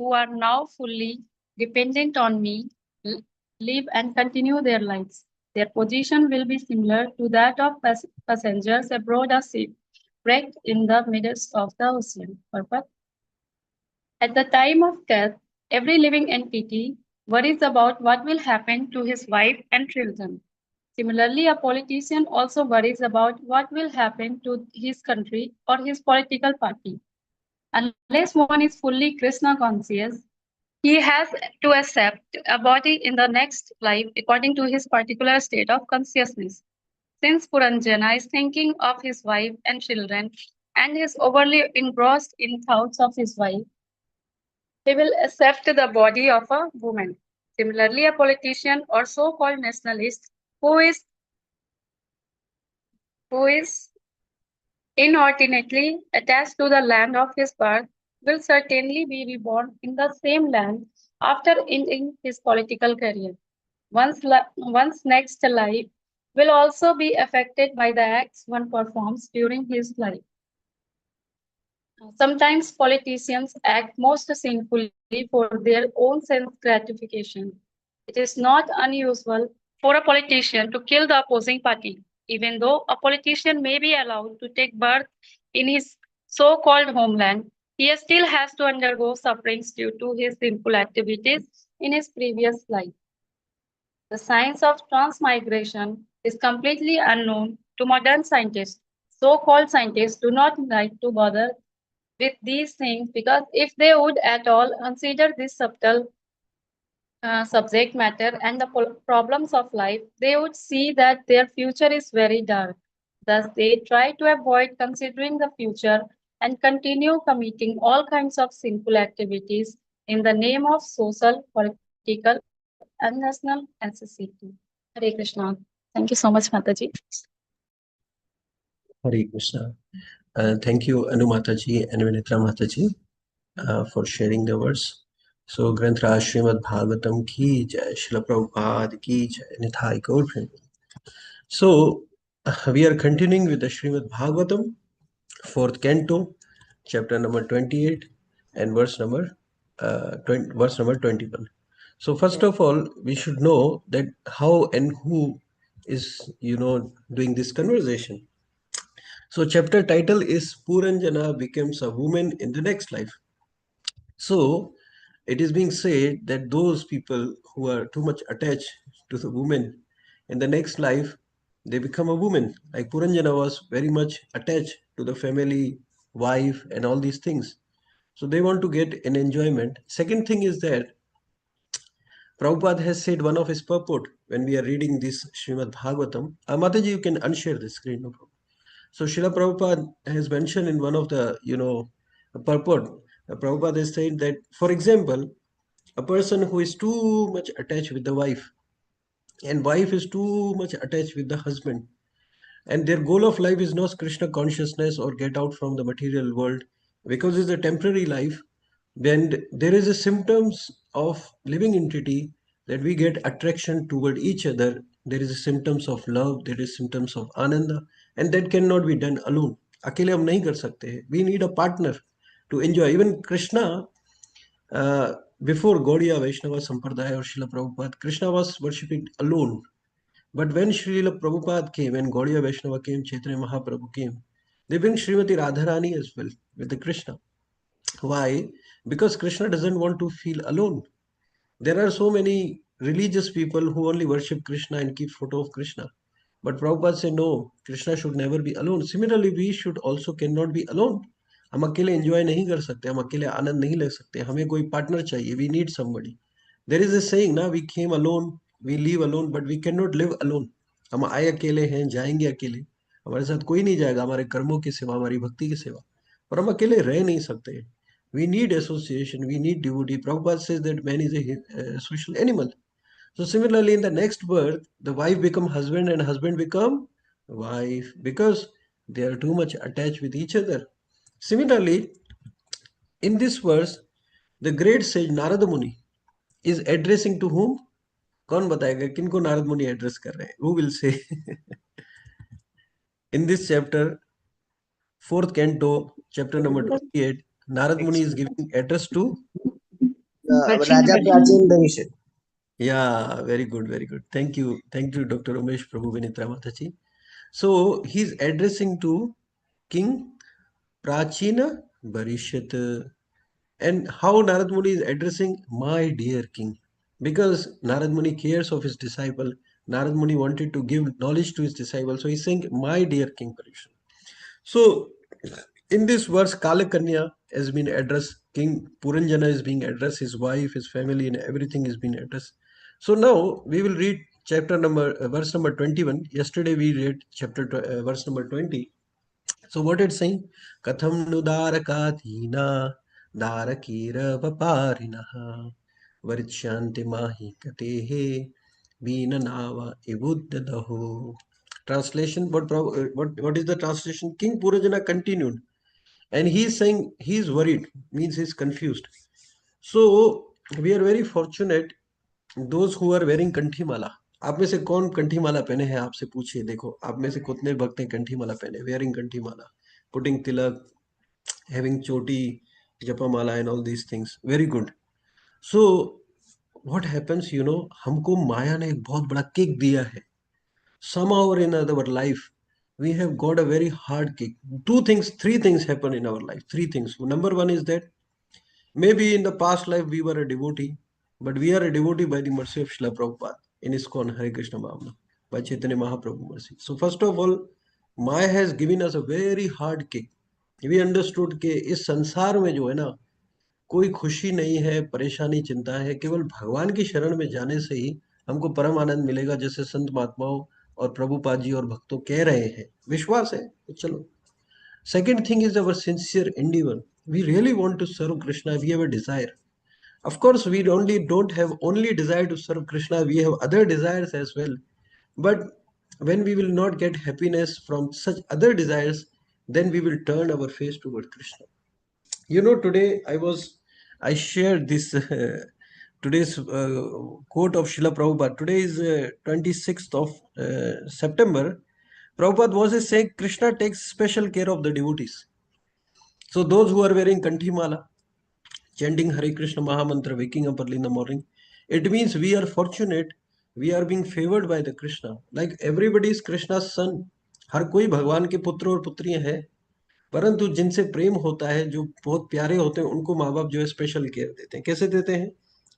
who are now fully dependent on me live and continue their lives. Their position will be similar to that of passengers aboard a ship wrecked in the midst of the ocean. Purpose. At the time of death, every living entity worries about what will happen to his wife and children. Similarly, a politician also worries about what will happen to his country or his political party. Unless one is fully Krishna conscious, he has to accept a body in the next life according to his particular state of consciousness. Since Puranjana is thinking of his wife and children and is overly engrossed in thoughts of his wife, he will accept the body of a woman. Similarly, a politician or so-called nationalist who is inordinately attached to the land of his birth will certainly be reborn in the same land after ending his political career. One's next life will also be affected by the acts one performs during his life. Sometimes politicians act most sinfully for their own sense gratification. It is not unusual for a politician to kill the opposing party, even though a politician may be allowed to take birth in his so called homeland. He still has to undergo sufferings due to his sinful activities in his previous life. The science of transmigration is completely unknown to modern scientists. So called scientists do not like to bother with these things because if they would at all consider this subtle subject matter and the problems of life, they would see that their future is very dark. Thus, they try to avoid considering the future and continue committing all kinds of sinful activities in the name of social, political, and national necessity. Hare Krishna. Thank you so much, Mataji. Hare Krishna. Thank you, Anu Mataji and Vinitra Mataji, for sharing the words. So, Granthra Śrīmad-Bhāgavatam ki jai, Srila Prabhupada ki jai, Nithai Gaur Prem. So, we are continuing with the Śrīmad-Bhāgavatam, 4th canto, chapter number 28 and verse number 21. So, first of all, we should know that how and who is, doing this conversation. So chapter title is Puranjana becomes a woman in the next life. So it is being said that those people who are too much attached to the woman in the next life, they become a woman. Like Puranjana was very much attached to the family, wife and all these things. So they want to get an enjoyment. Second thing is that Prabhupada has said one of his purport when we are reading this Śrīmad-Bhāgavatam. Mataji, you can unshare the screen. No problem. So Srila Prabhupada has mentioned in one of the, purport, Prabhupada has said that, for example, a person who is too much attached with the wife and wife is too much attached with the husband and their goal of life is not Krishna consciousness or get out from the material world because it's a temporary life, then there is a symptoms of living entity that we get attraction toward each other. There is a symptoms of love, there is symptoms of ananda, and that cannot be done alone. अकेले हम नहीं कर सकते. We need a partner to enjoy. Even Krishna, before Gaudiya Vaishnava Sampradaya or Srila Prabhupada, Krishna was worshipping alone. But when Srila Prabhupada came, when Gaudiya Vaishnava came, Chaitanya Mahaprabhu came, they bring Srimati Radharani as well with the Krishna. Why? Because Krishna doesn't want to feel alone. There are so many religious people who only worship Krishna and keep photo of Krishna. But Prabhupada said, no, Krishna should never be alone. Similarly, we should also cannot be alone. हम अकेले enjoy नहीं कर सकते, हम अकेले आनंद नहीं ले सकते, हमें कोई partner चाहिए. We need somebody. There is a saying, ना, we came alone, we live alone, but we cannot live alone. हम आए अकेले हैं, जाएंगे अकेले. हमारे साथ कोई नहीं जाएगा हमारे कर्मों की सेवा, हमारी भक्ति की सेवा. पर हम अकेले रह नहीं सकते. We need association, we need devotee. Prabhupada says that man is a social animal. So similarly, in the next birth, the wife become husband and husband become wife because they are too much attached with each other. Similarly, in this verse, the great sage Narada Muni is addressing to whom? कौन बताएगा किनको नारद मुनि address कर रहे हैं? Who will say? In this chapter, 4th canto, chapter number 28, Narad Muni is giving address to Raja Prachin Daishan. Yeah, very good, very good. Thank you, Dr. Umesh Prabhu Vinitra Mataji. So he's addressing to King Prachina Barishat. And how Narad Muni is addressing my dear king. Because Narad Muni cares of his disciple. Narad Muni wanted to give knowledge to his disciple. So he's saying, my dear king Parikshit. So in this verse, Kalakanya has been addressed. King Puranjana is being addressed. His wife, his family, and everything is being addressed. So now we will read verse number 21. Yesterday we read verse number 20. So what it's saying? Katham nu darakathina darakira vaparinaha varichanti mahi katehe vinanava ibuddadaho. Translation, what is the translation? King Purajana continued, and he is saying he is worried, means he is confused. So we are very fortunate, those who are wearing कंठी माला. आप में से कौन कंठी माला पहने हैं? आपसे पूछिए, देखो आप में से कितने भक्त हैं कंठी माला पहने, wearing कंठी माला, putting tilak, having choti, japa mala and all these things. Very good. So what happens, हमको माया ने एक बहुत बड़ा किक दिया है. Somehow or in our life we have got a very hard kick. Three things happen in our life. Three things. Number one is that maybe in the past life we were a devotee, but we are a devotee by the mercy of Srila Prabhupada in ISKCON Hare Krishna Mahamna, by Chaitanya Mahaprabhu mercy. So first of all, Maya has given us a very hard kick. We understood कि इस संसार में जो है ना, कोई खुशी नहीं है, परेशानी चिंता है, केवल भगवान की शरण में जाने से ही हमको परम आनंद मिलेगा, जैसे संत महात्माओं और प्रभुपाद जी और भक्तों कह रहे हैं. विश्वास है तो चलो. Second thing is our sincere endeavor. We really want to serve Krishna. We have a desire. Of course, we don't have only desire to serve Krishna. We have other desires as well. But when we will not get happiness from such other desires, then we will turn our face toward Krishna. Today I shared this today's quote of Srila Prabhupada. Today is 26th of September. Prabhupada was saying Krishna takes special care of the devotees. So those who are wearing Kanthi Mala, chanting Hare Krishna Mahamantra, waking up early in the morning, it means we are fortunate, we are being favored by the Krishna. Like everybody is Krishna's son. हर कोई भगवान के पुत्र और पुत्रियां हैं, परंतु जिनसे प्रेम होता है, जो बहुत प्यारे होते हैं, उनको माँ बाप जो है स्पेशल केयर देते हैं. कैसे देते हैं?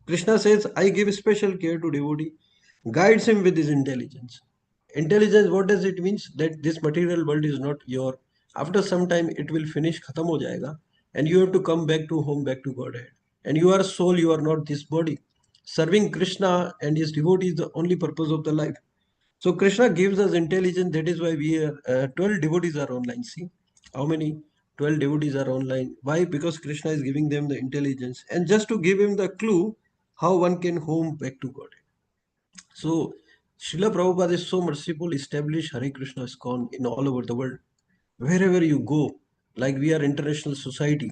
Krishna says I give special care to devotee, guides him with his intelligence. Intelligence, what does it means? That this material world is not your. After some time it will finish, khatam ho jayega, and you have to come back to home, back to Godhead. And you are soul, you are not this body. Serving Krishna and his devotee is the only purpose of the life. So Krishna gives us intelligence. That is why we are 12 devotees are online. See how many 12 devotees are online. Why? Because Krishna is giving them the intelligence, and just to give him the clue how one can home back to God. So Srila Prabhupada is so merciful, established Hare Krishna ISKCON in all over the world. Wherever you go, like we are international society,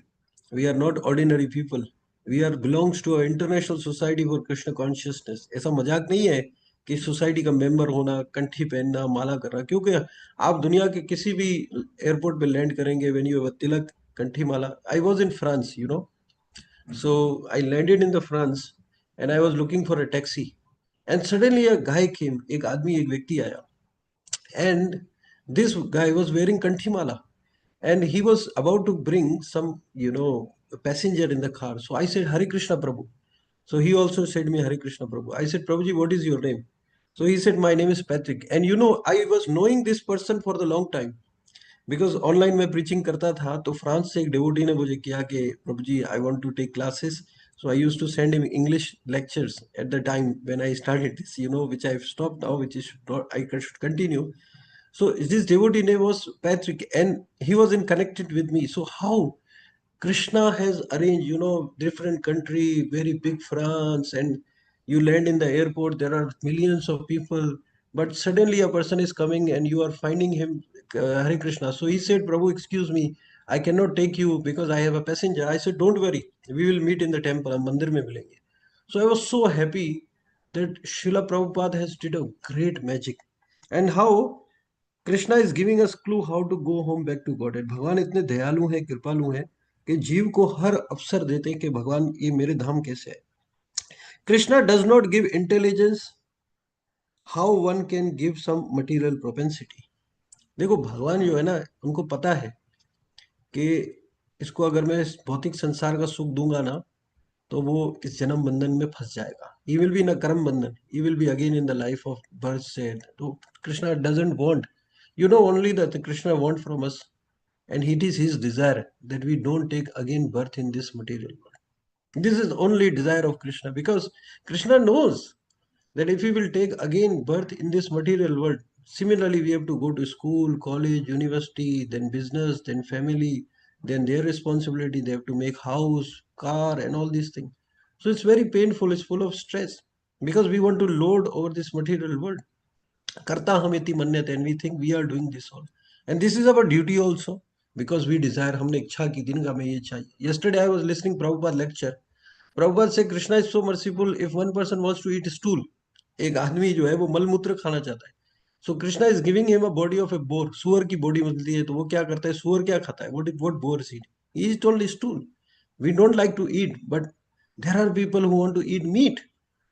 we are not ordinary people. We are belongs to an international society for Krishna consciousness. ऐसा मजाक नहीं है कि society का member होना, कंठी पहनना, माला करना, क्योंकि आप दुनिया के किसी भी एयरपोर्ट पे लैंड करेंगे, when you have a tilak, कंठी माला. I was in France, so I landed in the France and I was looking for a taxi. And suddenly a guy came, एक आदमी, एक व्यक्ति आया. And this guy was wearing kanthimala, and he was about to bring some, passenger in the car. So I said, Hare Krishna Prabhu. So he also said me, Hare Krishna Prabhu. I said, Prabhuji, what is your name? So he said, my name is Patrick. And I was knowing this person for the long time. Because online में preaching करता था, तो France से एक devotee ने मुझे किया कि Prabhu ji I want to take classes. So I used to send him English lectures at the time when I started this, which I have stopped now, which is not, I should continue. So this devotee name was Patrick, and he was in connected with me. So how Krishna has arranged, different country, very big France, and you land in the airport, there are millions of people, but suddenly a person is coming and you are finding him, Hare Krishna. So he said, Prabhu, excuse me, I cannot take you because I have a passenger. I said, don't worry, we will meet in the temple, हम मंदिर में मिलेंगे. So I was so happy that Srila Prabhupada has did a great magic, and how Krishna is giving us clue how to go home back to God. भगवान इतने दयालु हैं, कृपालु हैं कि जीव को हर अवसर देते हैं कि भगवान ये मेरे धाम कैसे है. Krishna does not give intelligence how one can give some material propensity. देखो भगवान जो है ना, उनको पता है कि इसको अगर मैं इस भौतिक संसार का सुख दूंगा ना, तो वो इस जन्म बंधन में फंस जाएगा. He will be in a karma bandhan. He will be again in the life of birth. Said, so Krishna doesn't want. You know only that the Krishna want from us, and it is his desire that we don't take again birth in this material world. This is only desire of Krishna, because Krishna knows that if we will take again birth in this material world, similarly we have to go to school, college, university, then business, then family, then their responsibility, they have to make house, car, and all these things. So it's very painful, it's full of stress, because we want to load over this material world. Karta hamiti manyate, and we think we are doing this all. And this is our duty also, because we desire, हमने इच्छा की दिन का मैं ये चाहिए. Yesterday I was listening Prabhupada lecture. Prabhupada said Krishna is so merciful. If one person wants to eat stool, एक आदमी जो है वो मलमूत्र खाना चाहता है, so Krishna is giving him a body of a boar. सुअर की बॉडी मिलती है, तो वो क्या करता है, सुअर क्या खाता है, what boars eat? He is only stool. We don't like to eat, but there are people who want to eat meat.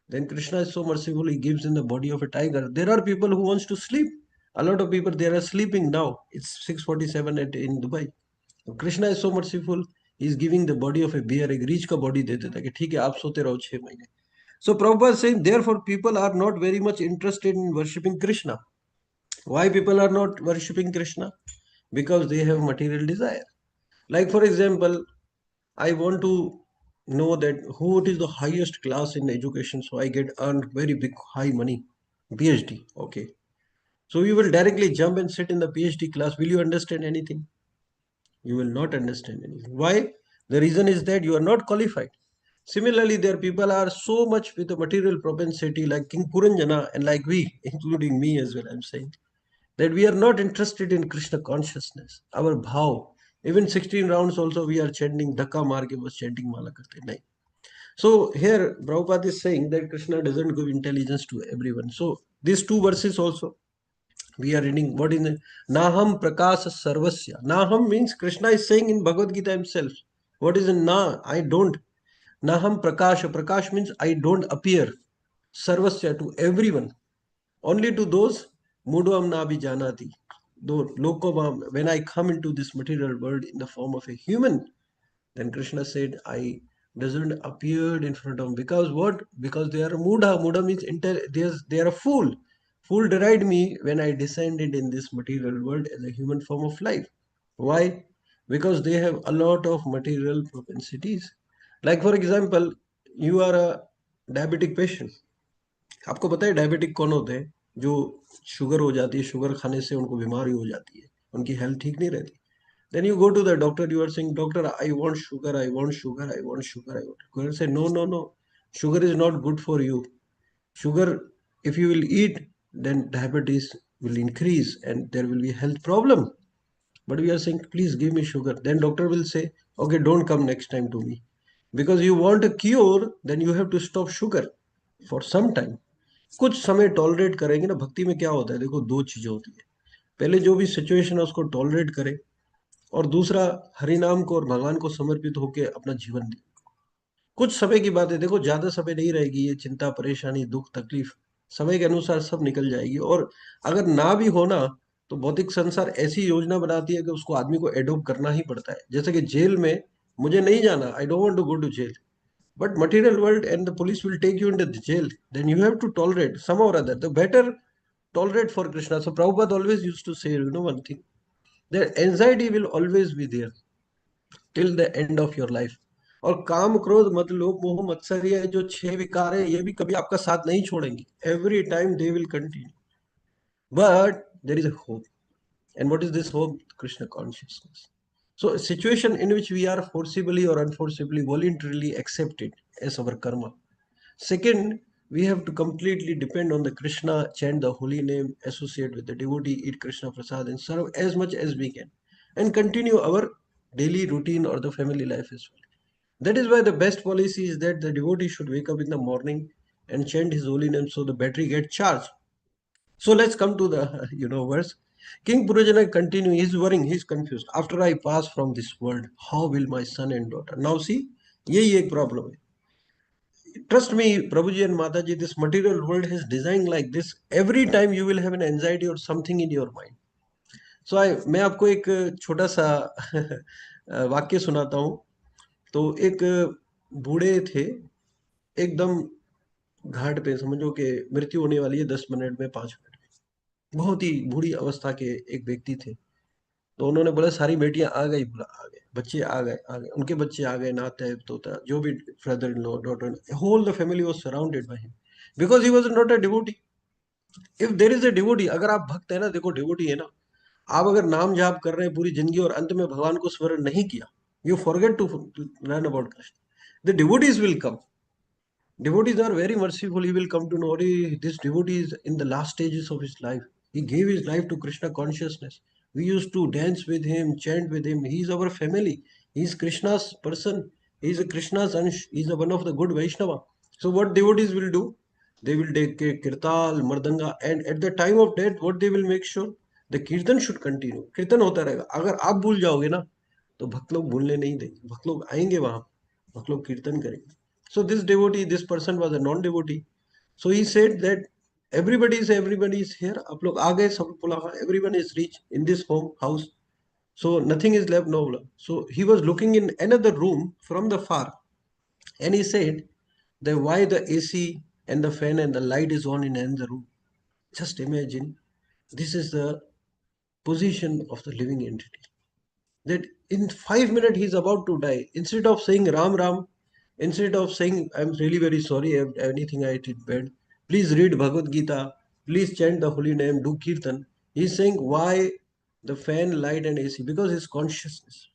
Then Krishna is so merciful, he gives in the body of a tiger. There are people who wants to sleep. A lot of people, they are sleeping now. It's 6:47 in Dubai. Krishna is so merciful, he is giving the body of a bear. एक रीछ का body दे देता है कि ठीक है आप सोते रहो 6 महीने. So Prabhupada is saying, therefore people are not very much interested in worshipping Krishna. Why people are not worshipping Krishna? Because they have material desire. Like for example, I want to know that who is the highest class in education, so I get earned very big high money. PhD, okay. So you will directly jump and sit in the PhD class. Will you understand anything? You will not understand anything. Why? The reason is that you are not qualified. Similarly, there people are so much with a material propensity like King Puranjana and like we, including me as well, I'm saying, that we are not interested in Krishna consciousness, our bhav. Even 16 rounds also we are chanting, dhakka maar ke bas chanting mala karte. Nahin. So here Prabhupada is saying that Krishna doesn't give intelligence to everyone. So these two verses also, we are reading what is Naham Prakash Sarvasya. Naham means Krishna is saying in Bhagavad Gita himself. What is in Na? I don't. Naham Prakash. Prakash means I don't appear. Sarvasya, to everyone. Only to those Mudvam Nabi Janati. Though Lokovam, when I come into this material world in the form of a human, then Krishna said, I doesn't appeared in front of them. Because what? Because they are Mudha. Mudha means they are a fool. Fool derived me when I descended in this material world as a human form of life. Why? Because they have a lot of material propensities. Like for example, you are a diabetic patient. आपको पता है diabetic कौन होते हैं? जो sugar हो जाती है, शुगर खाने से उनको बीमारी हो जाती है, उनकी हेल्थ ठीक नहीं रहती. Then you go to the doctor, you are saying, Doctor, I want sugar, I want sugar, I want sugar, I want. Doctor say, no, no, no. Sugar is not good for you. Sugar, if you will eat, then diabetes will increase and there will be a health problem. But we are saying, please give me sugar. Then doctor will say, okay, don't come next time to me. Because you want a cure, then you have to stop sugar for some time. कुछ समय tolerate करेंगे ना. भक्ति में क्या होता है, देखो दो चीजें होती है. पहले जो भी सिचुएशन है उसको टॉलरेट करें, और दूसरा हरिनाम को और भगवान को समर्पित होकर अपना जीवन दे. कुछ समय की बात है, देखो ज्यादा समय नहीं रहेगी. ये चिंता, परेशानी, दुख, तकलीफ समय के अनुसार सब निकल जाएगी. और अगर ना भी होना, तो भौतिक संसार ऐसी योजना बनाती है कि उसको आदमी को एडोप्ट करना ही पड़ता है. जैसे कि जेल में मुझे नहीं जाना, I don't want to go to jail, but material world and the police will take you into the jail, then you have to tolerate some or other. The better tolerate for Krishna. So Prabhupada always used to say, one thing, that anxiety will always be there till the end of your life. और काम, क्रोध, मत, लोभ, मोह, मत्सर्य, जो 6 विकार है, ये भी कभी आपका साथ नहीं छोड़ेंगे. Every time they will continue. But there is a hope. And what is this hope? Krishna consciousness. So a situation in which we are forcibly or unforcibly, voluntarily accepted as our karma. Second, we have to completely depend on the Krishna, chant the holy name, associate with the devotee, eat Krishna prasad, and serve as much as we can, and continue our daily routine or the family life as well. That is why the best policy is that the devotee should wake up in the morning and chant his holy name so the battery gets charged. So let's come to the verse. King Purajana continue, he's worrying, he's confused. After I pass from this world, how will my son and daughter? Now see, यही एक problem है. Trust me, Prabhuji and Mataji, this material world is designed like this. Every time you will have an anxiety or something in your mind. So मैं आपको एक छोटा सा वाक्य सुनाता हूँ. तो एक बूढ़े थे, एकदम घाट पे, समझो कि मृत्यु होने वाली है 10 मिनट में, 5 मिनट में. बहुत ही बूढ़ी अवस्था के एक व्यक्ति थे. तो उन्होंने बोला सारी बेटियां आ गई, बोला आ गए, बच्चे आ गए, उनके बच्चे आ गए, नाते तोता जो भी brother in law, daughter, whole the family was surrounded by him because he was not a devotee. If there is a devotee, अगर आप भक्त है ना, देखो डिवोटी है ना, आप अगर नाम जाप कर रहे हैं पूरी जिंदगी और अंत में भगवान को स्मरण नहीं किया, you forget to learn about Krishna, the devotees will come. Devotees are very merciful. He will come to know this devotee is in the last stages of his life. He gave his life to Krishna consciousness. We used to dance with him, chant with him. He is our family. He is Krishna's person. He is a Krishna's ansh. He is one of the good Vaishnava. So what devotees will do? They will take a kirtal, mardanga, and at the time of death, what they will make sure? The kirtan should continue. Kirtan होता रहेगा. अगर आप भूल जाओगे ना, तो भक्त लोग भूलने नहीं देंगे. भक्त लोग आएंगे वहां, भक्त लोग कीर्तन करेंगे. So this devotee, this person was a non-devotee. So he said that everybody is here. आप लोग आ गए, सब बोला हाँ, everyone is rich in this home house. So nothing is left now. So he was looking in another room from the far, and he said that why the AC and the fan and the light is on in another room. Just imagine, this is the position of the living entity. That in 5 minutes he's about to die. Instead of saying Ram Ram, instead of saying I'm really very sorry if anything I did bad, please read Bhagavad Gita, please chant the holy name, do kirtan, he's saying why the fan, light and AC? Because his consciousness.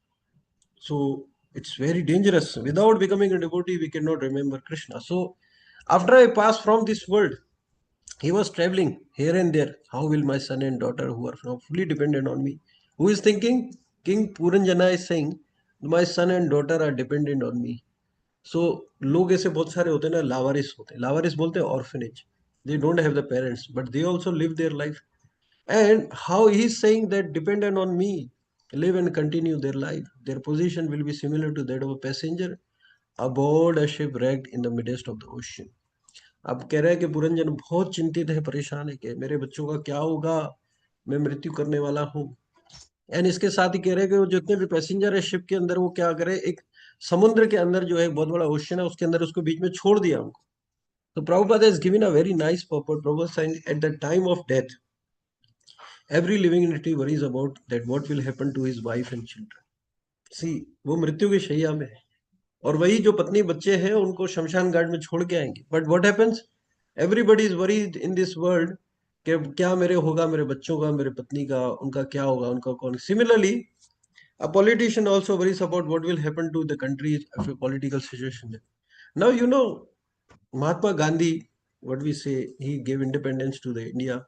So it's very dangerous. Without becoming a devotee, we cannot remember Krishna. So after I pass from this world, he was traveling here and there. How will my son and daughter, who are now fully dependent on me, who is thinking? King Puranjana is saying, my son and daughter are dependent on me. So लोग ऐसे बहुत सारे होते हैं ना, लावारिस होते हैं. लावारिस बोलते हैं orphanage. They don't have the parents, but they also live their life. And how he is saying that dependent on me, live and continue their life. Their position will be similar to that of a passenger aboard a ship wrecked in the midst of the ocean. अब कह रहा है कि पुरंजन बहुत चिंतित है, परेशान है कि मेरे बच्चों का क्या होगा, मैं मृत्यु करने वाला हूँ. एंड इसके साथ ही कह रहे हैं कि वो जितने भी पैसेंजर है शिप के अंदर, वो क्या करे, एक समुद्र के अंदर जो है एक बहुत बड़ा ओशन है, उसके अंदर उसको बीच में छोड़ दिया उनको. तो Prabhupada has given a very nice purport. Prabhupada saying at the time of death, every living entity worries about that what will happen to his wife and children. See, वो मृत्यु की शैया में है, और वही जो पत्नी बच्चे हैं उनको शमशान घाट में छोड़ के आएंगे. But what happens, everybody is worried in this world कि क्या मेरे होगा, मेरे बच्चों का, मेरे पत्नी का, उनका क्या होगा, उनका कौन. Similarly a politician also worries about what will happen to the country if a political situation. Now you know Mahatma Gandhi, what we say, he gave independence to the India.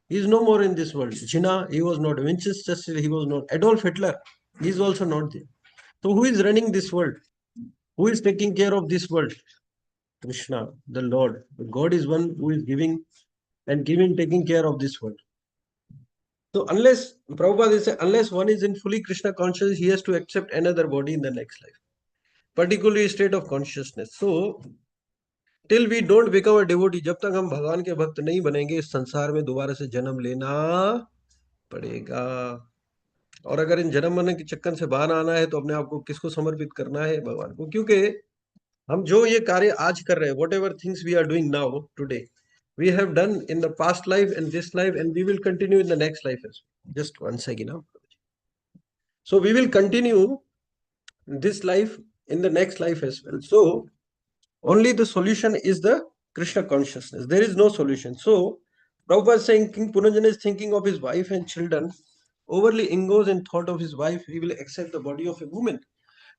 He is no more in this world. Jinnah, he was not. Winston Churchill, he was not. Adolf Hitler, he is also not there. So who is running this world? Who is taking care of this world? Krishna, the Lord. God is one who is giving and taking care of this world. So unless, Prabhupada says, unless one is in fully Krishna consciousness, he has to accept another body in the next life, particularly a state of consciousness. So till we don't become a devotee, जब तक हम भगवान के भक्त नहीं बनेंगे, इस संसार में दोबारा से जन्म लेना पड़ेगा. और अगर इन जन्म मरने के चक्कर से बाहर आना है, तो अपने आप को किसको समर्पित करना है? भगवान को. क्योंकि हम जो ये कार्य आज कर रहे हैं, whatever things we are doing now today, we have done in the past life and this life, and we will continue in the next life as well. Just one second now. So we will continue this life in the next life as well. So only the solution is the Krishna consciousness. There is no solution. So Prabhupada is saying King Puranjana is thinking of his wife and children, overly engrossed in thought of his wife, he will accept the body of a woman.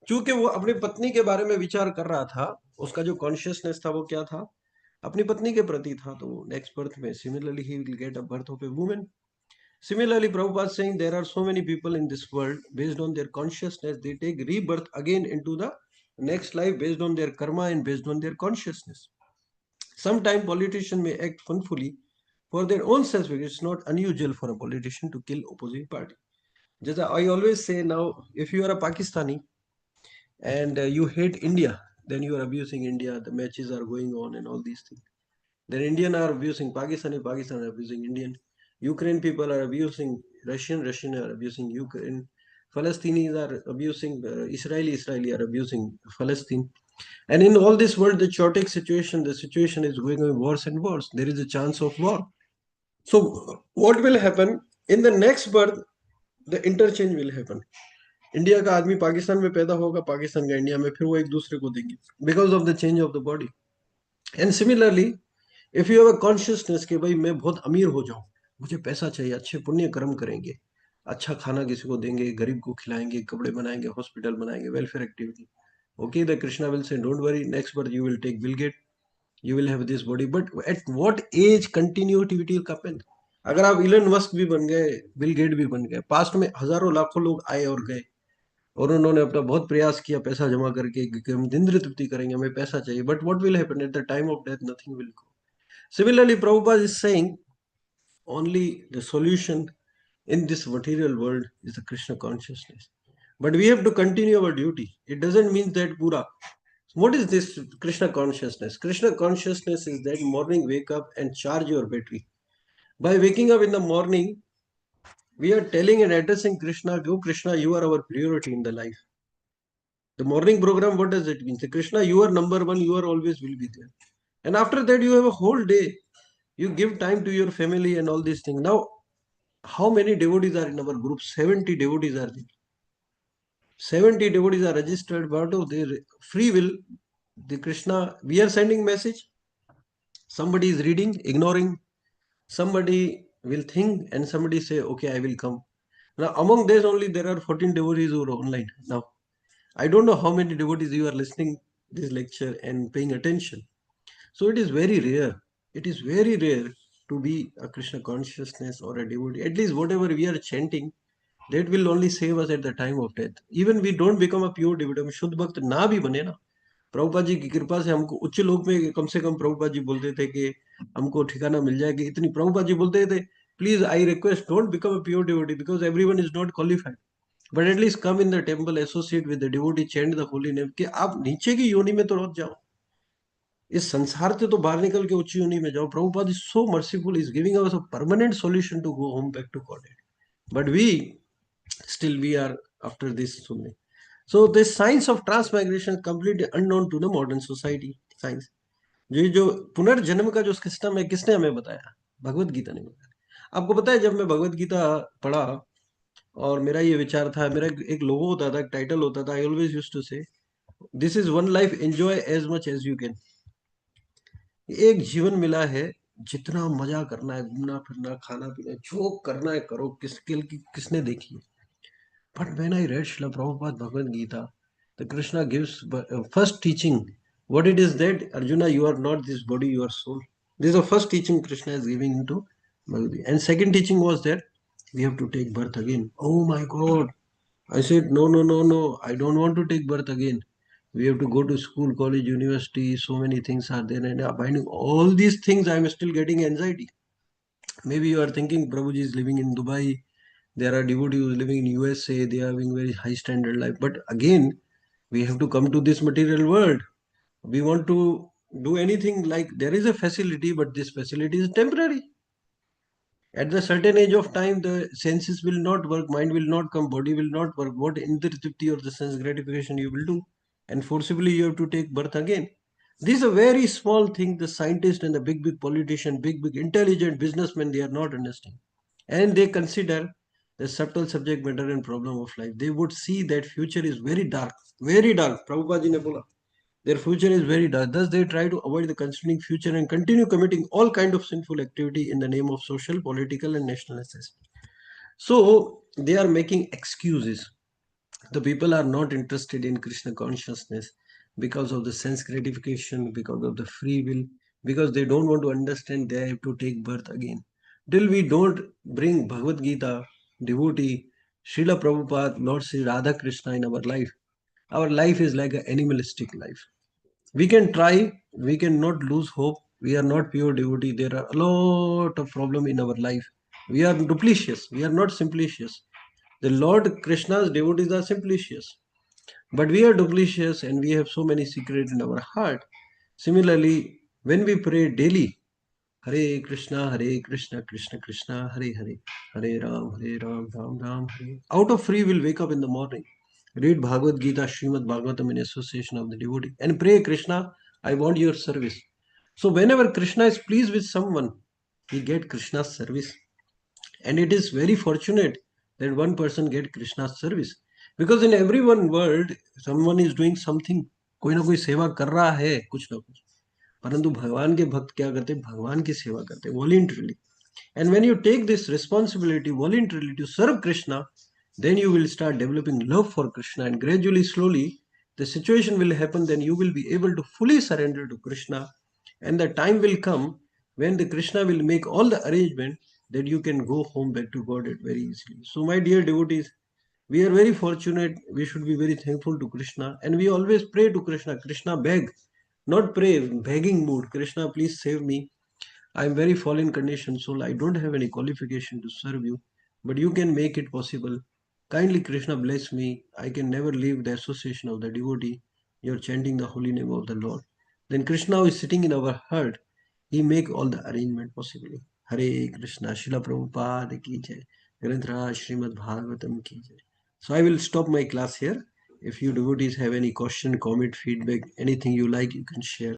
क्योंकि वो अपनी पत्नी के बारे में विचार कर रहा था, उसका जो कॉन्शियसनेस था वो क्या था, अपनी पत्नी के प्रति था. तो नेक्स्ट बर्थ में similarly he will get a birth of a woman. Similarly, Prabhupada is saying there are so many people in this world, based on their consciousness, they take rebirth again into the next life based on their karma and based on their consciousness. Sometimes politicians may act funfully for their own self-interest. It's not unusual for a politician to kill opposing party. Just I always say now, if you are a Pakistani and you hate India, then you are abusing India, the matches are going on and all these things. Then Indian are abusing Pakistan, Pakistan are abusing Indian. Ukraine people are abusing Russian, Russian are abusing Ukraine. Palestinians are abusing Israeli are abusing Palestine. And in all this world, the chaotic situation, the situation is going on worse and worse. There is a chance of war. So what will happen in the next birth? The interchange will happen. India का आदमी पाकिस्तान में पैदा होगा, पाकिस्तान का India में, फिर वो एक दूसरे को देंगे because of the change of the body. And similarly if you have a consciousness कि भाई मैं बहुत अमीर हो जाऊं, मुझे पैसा चाहिए, अच्छे पुण्य कर्म करेंगे, अच्छा खाना किसी को देंगे, गरीब को खिलाएंगे, कपड़े बनाएंगे, हॉस्पिटल बनाएंगे, welfare activity. Okay, the Krishna will say, don't worry, next birth you will take Bill Gates, you will have this body. But at what age continuity will happen? अगर आप इलन मस्क भी बन गए, bill gate भी बन गए, past में हजारों लाखों लोग आए और गए, और उन्होंने अपना बहुत प्रयास किया पैसा जमा करके कि हम इंद्र तृप्ति करेंगे, हमें पैसा चाहिए. But what will happen at the time of death? Nothing will go. Similarly, Prabhupada is saying only the solution in this material world is the Krishna consciousness. But we have to continue our duty. It doesn't mean that pura. What is this Krishna consciousness? Krishna consciousness is that morning wake up and charge your battery. By waking up in the morning, we are telling and addressing Krishna, go Krishna, you are our priority in the life. The morning program, what does it mean? Say, Krishna, you are number one, you are always will be there. And after that, you have a whole day. You give time to your family and all these things. Now, how many devotees are in our group? 70 devotees are there. 70 devotees are registered, but out of their free will, the Krishna, we are sending message. Somebody is reading, ignoring. Somebody will think and somebody say, okay, I will come. Now, among this only there are 14 devotees who are online. Now, I don't know how many devotees you are listening this lecture and paying attention. So it is very rare. It is very rare to be a Krishna consciousness or a devotee. At least whatever we are chanting, that will only save us at the time of death. Even we don't become a pure devotee. हम शुद्ध भक्त ना भी बने ना, प्रभुपाद जी की कृपा से हमको उच्च लोक में कम से कम प्रभुपाद जी बोलते थे कि हमको ठिकाना मिल जाएगा. इतनी प्रभुपाद जी बोलते थे, please I request don't become a pure devotee because everyone is not qualified, but at least come in the temple, associate with the devotee, chant the holy name, कि आप नीचे की योनि में तो रह जाओ, इस संसार से तो बाहर निकल के उच्च योनि में जाओ. Prabhupada is so merciful, is giving us a permanent solution to go home back to God. But we still we are after this only. So this science of transmigration is completely unknown to the modern society. Science जो पुनर्जन्म का जो system है, किसने हमें बताया? भगवत गीता ने बताया. आपको पता है, जब मैं भगवत गीता पढ़ा और मेरा ये विचार था, मेरा एक लोगो होता था, एक टाइटल होता था, I always used to say, this is one life, enjoy as much as you can. एक जीवन मिला है, जितना मजा करना है, घूमना फिरना, खाना पीना, जो करना है करो, किसने देखी है. But when I read Srila Prabhupada Bhagavad Gita, the Krishna gives first teaching. What it is that, Arjuna, you are not this body, you are soul. This is the first teaching Krishna is giving into Bhagavad Gita. And second teaching was that we have to take birth again. Oh my God. I said, no, no, no, no. I don't want to take birth again. We have to go to school, college, university. So many things are there. And finding all these things, I am still getting anxiety. Maybe you are thinking Prabhuji is living in Dubai. There are devotees living in USA. They are having very high standard life. But again, we have to come to this material world. We want to do anything, like there is a facility, but this facility is temporary. At the certain age of time, the senses will not work, mind will not come, body will not work. What intertripti or the sense gratification you will do? And forcibly you have to take birth again. This is a very small thing. The scientist and the big politician, big intelligent businessmen, they are not understanding. And they consider the subtle subject matter and problem of life. They would see that future is very dark, very dark. Prabhupada ji ne bola, their future is very dark. Thus they try to avoid the concerning future and continue committing all kind of sinful activity in the name of social, political and national necessity. So they are making excuses. The people are not interested in Krishna consciousness because of the sense gratification, because of the free will, because they don't want to understand they have to take birth again. Till we don't bring Bhagavad Gita, devotee, Srila Prabhupada, Lord Sri Radha Krishna in our life is like an animalistic life. We can try, we cannot lose hope. We are not pure devotee. There are a lot of problem in our life. We are duplicious. We are not simplicious. The Lord Krishna's devotees are simplicious. But we are duplicitous and we have so many secrets in our heart. Similarly, when we pray daily, Hare Krishna, Krishna Krishna, Hare Hare, Hare Ram, Ram Ram, Hare. Out of free will wake up in the morning, read Bhagavad Gita, Śrīmad-Bhāgavatam in association of the devotee, and pray, Krishna, I want your service. So whenever Krishna is pleased with someone, he get Krishna's service. And it is very fortunate that one person get Krishna's service. Because in every one world, someone is doing something, कोई ना कोई सेवा कर रहा है कुछ ना कुछ. परंतु भगवान के भक्त क्या करते हैं? भगवान की सेवा करते हैं voluntarily. And when you take this responsibility voluntarily to serve Krishna, then you will start developing love for Krishna, and gradually, slowly, the situation will happen. Then you will be able to fully surrender to Krishna, and the time will come when the Krishna will make all the arrangement that you can go home back to God very easily. So, my dear devotees, we are very fortunate. We should be very thankful to Krishna, and we always pray to Krishna. Krishna beg, not pray, begging mood. Krishna, please save me. I am very fallen condition soul. I don't have any qualification to serve you, but you can make it possible. Kindly Krishna bless me. I can never leave the association of the devotee. You're chanting the holy name of the Lord. Then Krishna is sitting in our heart. He make all the arrangement possible. Hare Krishna, Srila Prabhupada ki jai. Granthra Śrīmad-Bhāgavatam ki jai. So I will stop my class here. If you devotees have any question, comment, feedback, anything you like, you can share.